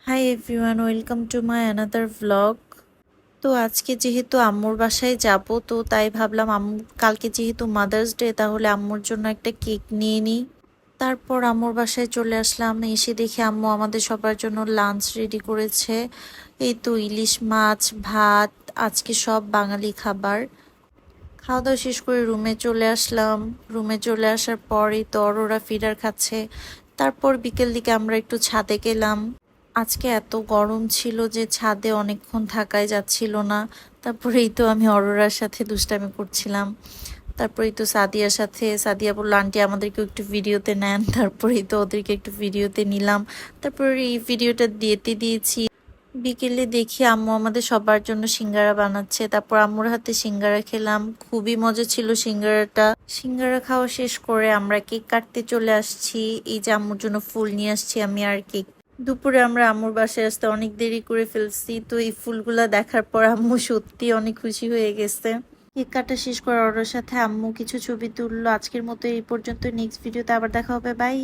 Hi everyone, welcome to my another vlog. তো আজকে যেহেতু আম্মুর বাসায় যাব, তো তাই ভাবলাম আম্মু কালকে যেহেতু মাদার্স ডে, তাহলে আম্মুর জন্য একটা কেক নিয়ে নিই। তারপর আম্মুর বাসায় চলে আসলাম। এসে দেখি আম্মু আমাদের সবার জন্য লাঞ্চ রেডি করেছে। এই তো ইলিশ মাছ, ভাত, আজকে সব বাঙালি খাবার। খাওয়া দাওয়া শেষ করে রুমে চলে আসলাম। রুমে চলে আসার পরই তো অরোরা ফিডার খাচ্ছে। তারপর বিকেল দিকে আমরা একটু ছাদে গেলাম। আজকে এত গরম ছিল যে ছাদে অনেকক্ষণ থাকাই যাচ্ছিল না। তারপরে এই তো আমি অরোরার সাথে দুষ্টামি করছিলাম। তারপরেই তো সাদিয়ার সাথে, সাদিয়া বললো আন্টি আমাদেরকে একটু ভিডিওতে নেন। তারপরেই তো ওদেরকে একটু ভিডিওতে নিলাম। তারপর এই ভিডিওটা দিয়েছি। বিকেলে দেখি আম্মু আমাদের সবার জন্য সিঙ্গারা বানাচ্ছে। তারপর আম্মুর হাতে সিঙ্গারা খেলাম, খুবই মজা ছিল সিঙ্গারাটা। সিঙ্গারা খাওয়া শেষ করে আমরা কেক কাটতে চলে আসছি। এই যে আম্মুর জন্য ফুল নিয়ে আসছি আমি আর কেক। দুপুরে আমরা আম্মুর বাসায় আসতে অনেক দেরি করে ফেলছি, তো এই ফুলগুলা দেখার পর আম্মু সত্যি অনেক খুশি হয়ে গেছে। কেক কাটা শেষ করে ওর সাথে আম্মু কিছু ছবি তুললো। আজকের মতো এই পর্যন্ত, নেক্সট ভিডিওতে আবার দেখা হবে, বাই।